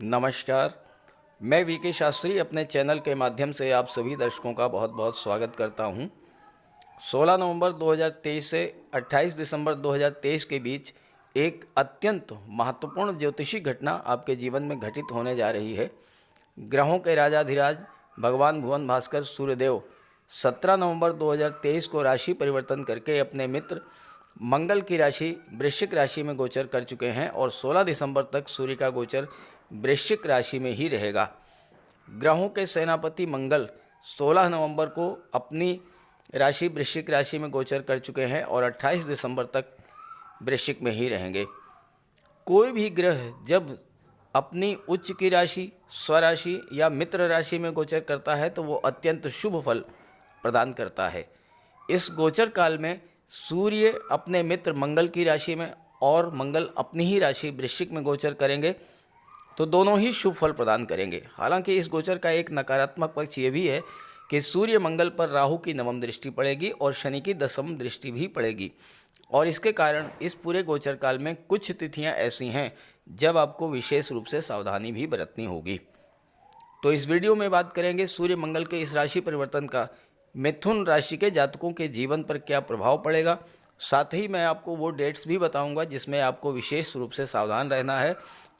नमस्कार। मैं वीके शास्त्री अपने चैनल के माध्यम से आप सभी दर्शकों का बहुत बहुत स्वागत करता हूं। 16 नवंबर 2023 से 28 दिसंबर 2023 के बीच एक अत्यंत महत्वपूर्ण ज्योतिषी घटना आपके जीवन में घटित होने जा रही है। ग्रहों के राजाधिराज भगवान भुवन भास्कर सूर्यदेव 17 नवंबर 2023 को राशि परिवर्तन करके अपने मित्र मंगल की राशि वृश्चिक राशि में गोचर कर चुके हैं और 16 दिसंबर तक सूर्य का गोचर वृश्चिक राशि में ही रहेगा। ग्रहों के सेनापति मंगल 16 नवंबर को अपनी राशि वृश्चिक राशि में गोचर कर चुके हैं और 28 दिसंबर तक वृश्चिक में ही रहेंगे। कोई भी ग्रह जब अपनी उच्च की राशि, स्वराशि या मित्र राशि में गोचर करता है तो वो अत्यंत शुभ फल प्रदान करता है। इस गोचर काल में सूर्य अपने मित्र मंगल की राशि में और मंगल अपनी ही राशि वृश्चिक में गोचर करेंगे तो दोनों ही शुभ फल प्रदान करेंगे। हालांकि इस गोचर का एक नकारात्मक पक्ष ये भी है कि सूर्य मंगल पर राहु की नवम दृष्टि पड़ेगी और शनि की दसम दृष्टि भी पड़ेगी और इसके कारण इस पूरे गोचर काल में कुछ तिथियां ऐसी हैं जब आपको विशेष रूप से सावधानी भी बरतनी होगी। तो इस वीडियो में बात करेंगे सूर्य मंगल के इस राशि परिवर्तन का मिथुन राशि के जातकों के जीवन पर क्या प्रभाव पड़ेगा। साथ ही मैं आपको वो डेट्स भी बताऊंगा जिसमें आपको विशेष रूप से सावधान रहना है।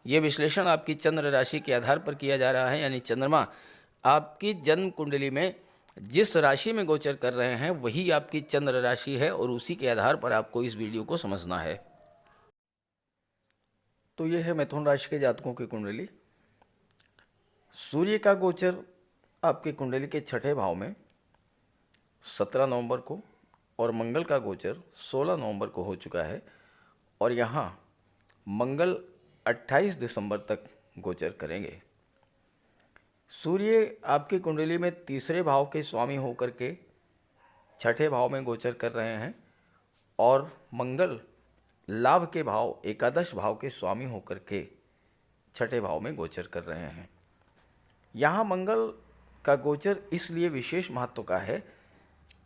ये विश्लेषण आपकी चंद्र राशि के आधार पर किया जा रहा है, यानी चंद्रमा आपकी जन्म कुंडली में जिस राशि में गोचर कर रहे हैं वही आपकी चंद्र राशि है और उसी के आधार पर आपको इस वीडियो को समझना है। तो ये है मिथुन राशि के जातकों की कुंडली। सूर्य का गोचर आपकी कुंडली के छठे भाव में 17 नवंबर को और मंगल का गोचर 16 नवंबर को हो चुका है और यहाँ मंगल 28 दिसंबर तक गोचर करेंगे। सूर्य आपकी कुंडली में तीसरे भाव के स्वामी होकर के छठे भाव में गोचर कर रहे हैं और मंगल लाभ के भाव एकादश भाव के स्वामी होकर के छठे भाव में गोचर कर रहे हैं। यहाँ मंगल का गोचर इसलिए विशेष महत्व का है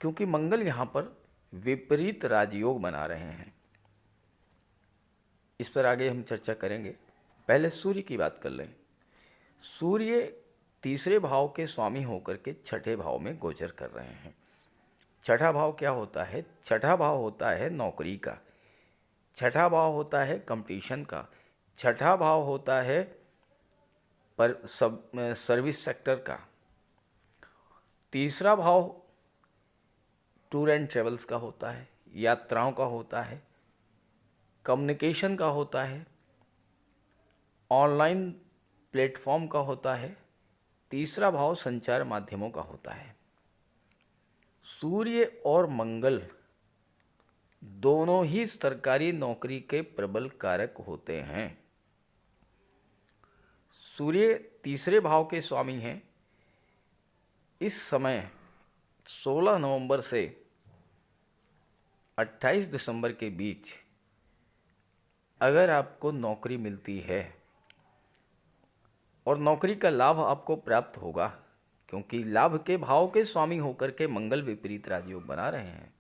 क्योंकि मंगल यहाँ पर विपरीत राजयोग बना रहे हैं। इस पर आगे हम चर्चा करेंगे। पहले सूर्य की बात कर लें। सूर्य तीसरे भाव के स्वामी होकर के छठे भाव में गोचर कर रहे हैं। छठा भाव क्या होता है? छठा भाव होता है नौकरी का, छठा भाव होता है कंपटीशन का, छठा भाव होता है सर्विस सेक्टर का, तीसरा भाव टूर एंड ट्रेवल्स का होता है, यात्राओं का होता है, कम्युनिकेशन का होता है, ऑनलाइन प्लेटफॉर्म का होता है, तीसरा भाव संचार माध्यमों का होता है। सूर्य और मंगल दोनों ही सरकारी नौकरी के प्रबल कारक होते हैं। सूर्य तीसरे भाव के स्वामी हैं। इस समय 16 नवंबर से 28 दिसंबर के बीच अगर आपको नौकरी मिलती है और नौकरी का लाभ आपको प्राप्त होगा क्योंकि लाभ के भाव के स्वामी होकर के मंगल विपरीत राजयोग बना रहे हैं।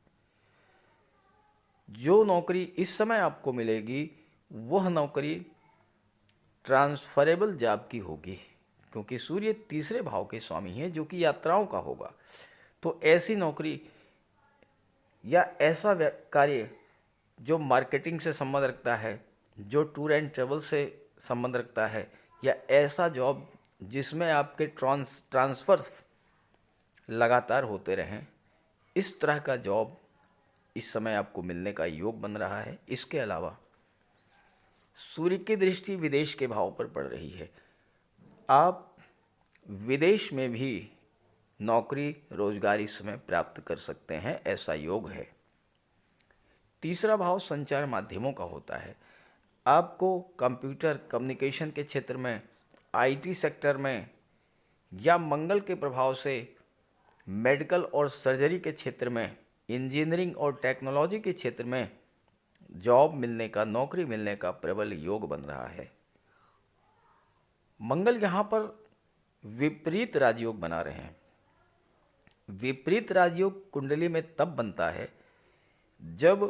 जो नौकरी इस समय आपको मिलेगी वह नौकरी ट्रांसफरेबल जॉब की होगी क्योंकि सूर्य तीसरे भाव के स्वामी हैं जो कि यात्राओं का होगा। तो ऐसी नौकरी या ऐसा कार्य जो मार्केटिंग से संबंध रखता है, जो टूर एंड ट्रेवल से संबंध रखता है, या ऐसा जॉब जिसमें आपके ट्रांसफर्स लगातार होते रहें, इस तरह का जॉब इस समय आपको मिलने का योग बन रहा है। इसके अलावा सूर्य की दृष्टि विदेश के भाव पर पड़ रही है। आप विदेश में भी नौकरी रोजगार इस समय प्राप्त कर सकते हैं, ऐसा योग है। तीसरा भाव संचार माध्यमों का होता है। आपको कंप्यूटर कम्युनिकेशन के क्षेत्र में, आईटी सेक्टर में या मंगल के प्रभाव से मेडिकल और सर्जरी के क्षेत्र में, इंजीनियरिंग और टेक्नोलॉजी के क्षेत्र में जॉब मिलने का, नौकरी मिलने का प्रबल योग बन रहा है। मंगल यहाँ पर विपरीत राजयोग बना रहे हैं। विपरीत राजयोग कुंडली में तब बनता है जब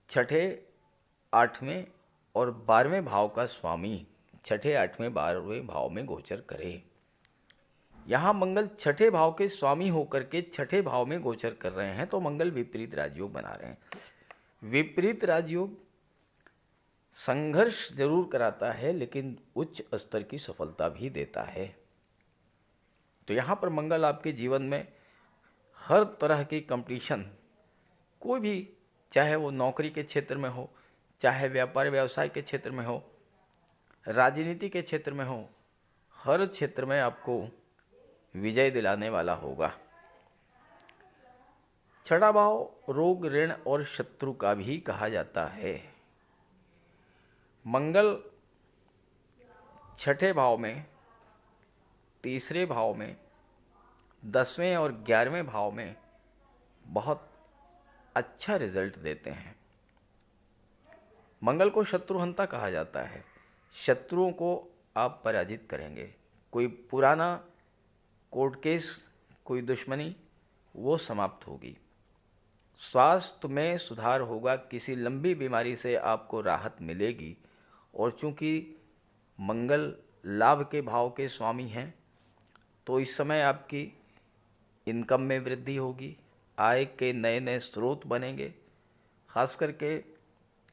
छठे, 8वें और 12वें भाव का स्वामी छठे, आठवें, 12वें भाव में गोचर करे। यहाँ मंगल छठे भाव के स्वामी होकर के छठे भाव में गोचर कर रहे हैं, तो मंगल विपरीत राजयोग बना रहे हैं। विपरीत राजयोग संघर्ष जरूर कराता है, लेकिन उच्च स्तर की सफलता भी देता है। तो यहाँ पर मंगल आपके जीवन में हर तरह की कंपटीशन, कोई भी, चाहे वो नौकरी के क्षेत्र में हो, चाहे व्यापार व्यवसाय के क्षेत्र में हो, राजनीति के क्षेत्र में हो, हर क्षेत्र में आपको विजय दिलाने वाला होगा। छठा भाव रोग, ऋण और शत्रु का भी कहा जाता है। मंगल छठे भाव में, तीसरे भाव में, 10वें और 11वें भाव में बहुत अच्छा रिजल्ट देते हैं। मंगल को शत्रुहंता कहा जाता है। शत्रुओं को आप पराजित करेंगे। कोई पुराना कोर्ट केस, कोई दुश्मनी, वो समाप्त होगी। स्वास्थ्य में सुधार होगा। किसी लंबी बीमारी से आपको राहत मिलेगी। और चूंकि मंगल लाभ के भाव के स्वामी हैं, तो इस समय आपकी इनकम में वृद्धि होगी। आय के नए नए स्रोत बनेंगे, खास करके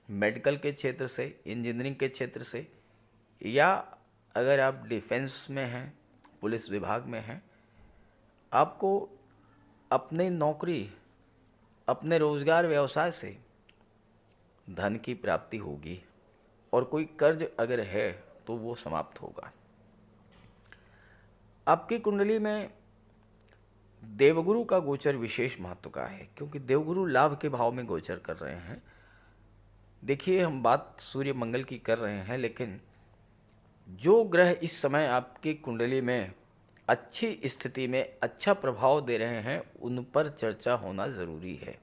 मेडिकल के क्षेत्र से, इंजीनियरिंग के क्षेत्र से, या अगर आप डिफेंस में हैं, पुलिस विभाग में हैं, आपको अपनी नौकरी, अपने रोजगार व्यवसाय से धन की प्राप्ति होगी। और कोई कर्ज अगर है तो वो समाप्त होगा। आपकी कुंडली में देवगुरु का गोचर विशेष महत्व का है, क्योंकि देवगुरु लाभ के भाव में गोचर कर रहे हैं। देखिए, हम बात सूर्य मंगल की कर रहे हैं, लेकिन जो ग्रह इस समय आपकी कुंडली में अच्छी स्थिति में अच्छा प्रभाव दे रहे हैं, उन पर चर्चा होना जरूरी है।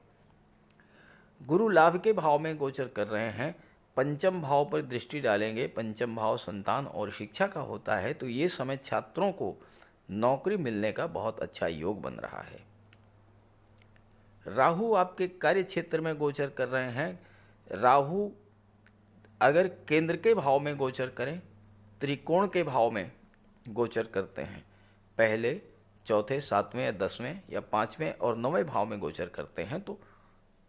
गुरु लाभ के भाव में गोचर कर रहे हैं, पंचम भाव पर दृष्टि डालेंगे। पंचम भाव संतान और शिक्षा का होता है, तो ये समय छात्रों को नौकरी मिलने का बहुत अच्छा योग बन रहा है। राहु आपके कार्य क्षेत्र में गोचर कर रहे हैं। राहु अगर केंद्र के भाव में गोचर करें, त्रिकोण के भाव में गोचर करते हैं, पहले, चौथे, 7वें या 10वें या 5वें और 9वें भाव में गोचर करते हैं, तो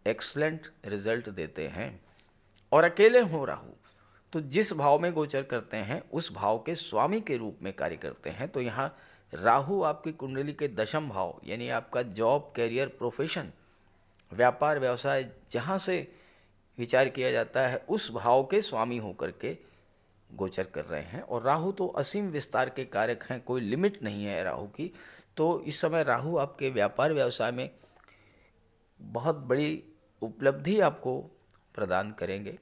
एक्सलेंट रिजल्ट देते हैं। और अकेले हो राहु, तो जिस भाव में गोचर करते हैं उस भाव के स्वामी के रूप में कार्य करते हैं। तो यहाँ राहु आपकी कुंडली के दशम भाव, यानी आपका जॉब, कैरियर, प्रोफेशन, व्यापार व्यवसाय, जहाँ से विचार किया जाता है, उस भाव के स्वामी होकर के गोचर कर रहे हैं। और राहु तो असीम विस्तार के कारक हैं, कोई लिमिट नहीं है राहु की। तो इस समय राहु आपके व्यापार व्यवसाय में बहुत बड़ी उपलब्धि आपको प्रदान करेंगे।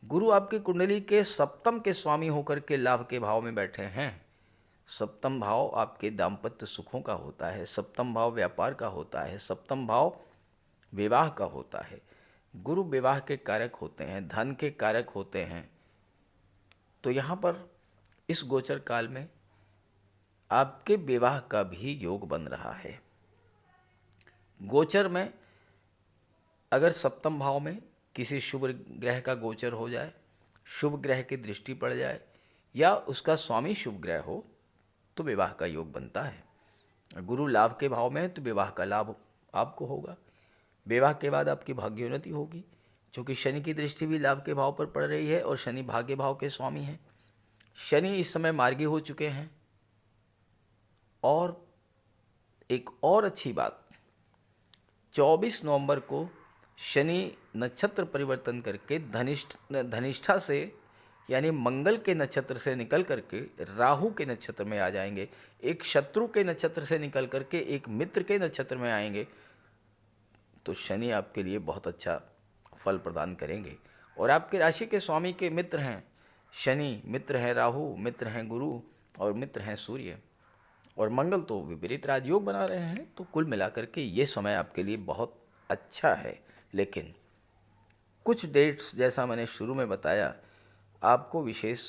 गुरु आपकी कुंडली के सप्तम के स्वामी होकर के लाभ के भाव में बैठे हैं। सप्तम भाव आपके दाम्पत्य सुखों का होता है, सप्तम भाव व्यापार का होता है, सप्तम भाव विवाह का होता है। गुरु विवाह के कारक होते हैं, धन के कारक होते हैं। तो यहाँ पर इस गोचर काल में आपके विवाह का भी योग बन रहा है। गोचर में अगर सप्तम भाव में किसी शुभ ग्रह का गोचर हो जाए, शुभ ग्रह की दृष्टि पड़ जाए, या उसका स्वामी शुभ ग्रह हो, तो विवाह का योग बनता है। गुरु लाभ के भाव में है, तो विवाह का लाभ आपको होगा। विवाह के बाद आपकी भाग्योन्नति होगी, क्योंकि शनि की दृष्टि भी लाभ के भाव पर पड़ रही है और शनि भाग्य भाव के स्वामी हैं। शनि इस समय मार्गी हो चुके हैं। और एक और अच्छी बात, 24 नवंबर को शनि नक्षत्र परिवर्तन करके धनिष्ठा से, यानी मंगल के नक्षत्र से निकल करके राहु के नक्षत्र में आ जाएंगे। एक शत्रु के नक्षत्र से निकल करके एक मित्र के नक्षत्र में आएंगे। तो शनि आपके लिए बहुत अच्छा फल प्रदान करेंगे। और आपके राशि के स्वामी के मित्र हैं शनि, मित्र हैं राहु, मित्र हैं गुरु और मित्र हैं सूर्य। और मंगल तो विपरीत राजयोग बना रहे हैं। तो कुल मिलाकर के ये समय आपके लिए बहुत अच्छा है। लेकिन कुछ डेट्स, जैसा मैंने शुरू में बताया, आपको विशेष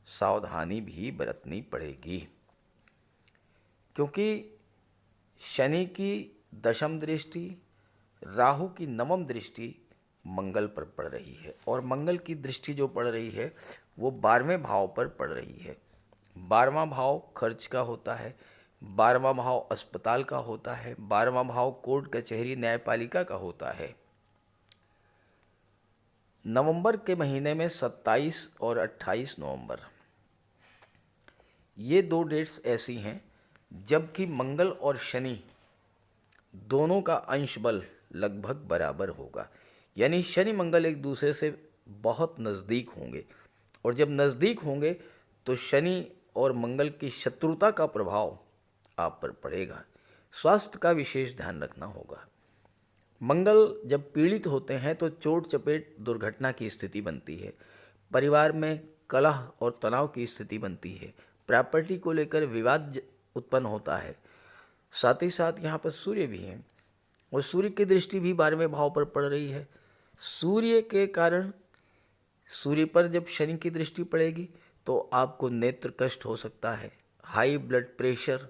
सावधानी भी बरतनी पड़ेगी, क्योंकि शनि की दशम दृष्टि, राहु की नवम दृष्टि मंगल पर पड़ रही है। और मंगल की दृष्टि जो पड़ रही है वो 12वें भाव पर पड़ रही है। 12वां भाव खर्च का होता है, 12वां भाव अस्पताल का होता है, 12वां भाव कोर्ट कचहरी न्यायपालिका का होता है। नवंबर के महीने में 27 और 28 नवंबर, ये दो डेट्स ऐसी हैं जबकि मंगल और शनि दोनों का अंश बल लगभग बराबर होगा, यानी शनि मंगल एक दूसरे से बहुत नज़दीक होंगे, और जब नज़दीक होंगे तो शनि और मंगल की शत्रुता का प्रभाव आप पर पड़ेगा। स्वास्थ्य का विशेष ध्यान रखना होगा। मंगल जब पीड़ित होते हैं तो चोट चपेट दुर्घटना की स्थिति बनती है, परिवार में कलह और तनाव की स्थिति बनती है, प्रॉपर्टी को लेकर विवाद उत्पन्न होता है। साथ ही साथ यहाँ पर सूर्य भी हैं और सूर्य की दृष्टि भी 12वें भाव पर पड़ रही है। सूर्य के कारण, सूर्य पर जब शनि की दृष्टि पड़ेगी तो आपको नेत्र कष्ट हो सकता है, हाई ब्लड प्रेशर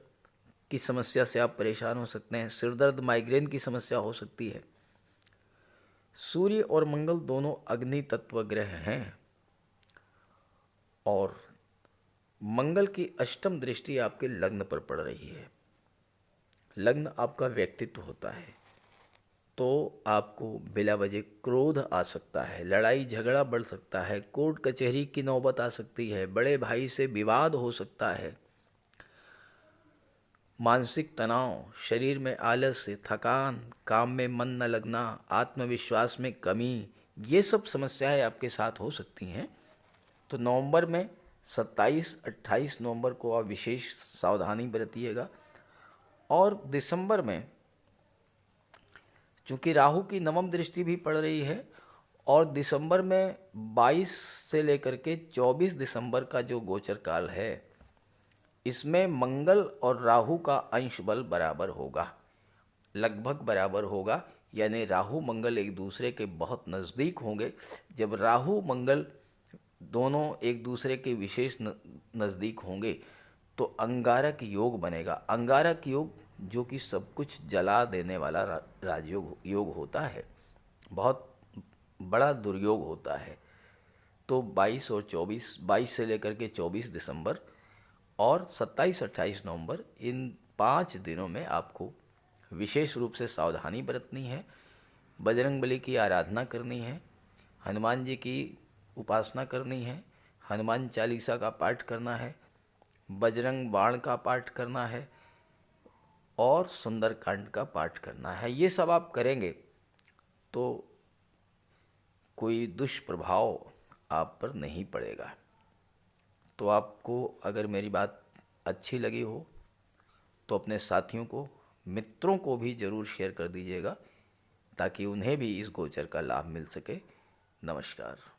की समस्या से आप परेशान हो सकते हैं, सिरदर्द माइग्रेन की समस्या हो सकती है। सूर्य और मंगल दोनों अग्नि तत्व ग्रह हैं और मंगल की अष्टम दृष्टि आपके लग्न पर पड़ रही है। लग्न आपका व्यक्तित्व होता है, तो आपको बिला वजह क्रोध आ सकता है, लड़ाई झगड़ा बढ़ सकता है, कोर्ट कचहरी की नौबत आ सकती है, बड़े भाई से विवाद हो सकता है, मानसिक तनाव, शरीर में आलस्य, थकान, काम में मन न लगना, आत्मविश्वास में कमी, ये सब समस्याएं आपके साथ हो सकती हैं। तो नवंबर में 27-28 नवंबर को आप विशेष सावधानी बरतिएगा। और दिसंबर में चूँकि राहु की नवम दृष्टि भी पड़ रही है, और दिसंबर में 22 से लेकर के 24 दिसंबर का जो गोचर काल है, इसमें मंगल और राहु का अंश बल बराबर होगा, लगभग बराबर होगा, यानी राहु मंगल एक दूसरे के बहुत नज़दीक होंगे। जब राहु मंगल दोनों एक दूसरे के विशेष नज़दीक होंगे तो अंगारक योग बनेगा। अंगारक योग जो कि सब कुछ जला देने वाला राजयोग योग होता है, बहुत बड़ा दुर्योग होता है। तो 22 और 24, 22 से लेकर के 24 दिसंबर और 27-28 नवंबर, इन 5 दिनों में आपको विशेष रूप से सावधानी बरतनी है, बजरंगबली की आराधना करनी है, हनुमान जी की उपासना करनी है, हनुमान चालीसा का पाठ करना है, बजरंग बाण का पाठ करना है और सुंदरकांड का पाठ करना है। ये सब आप करेंगे तो कोई दुष्प्रभाव आप पर नहीं पड़ेगा। तो आपको अगर मेरी बात अच्छी लगी हो तो अपने साथियों को, मित्रों को भी ज़रूर शेयर कर दीजिएगा ताकि उन्हें भी इस गोचर का लाभ मिल सके। नमस्कार।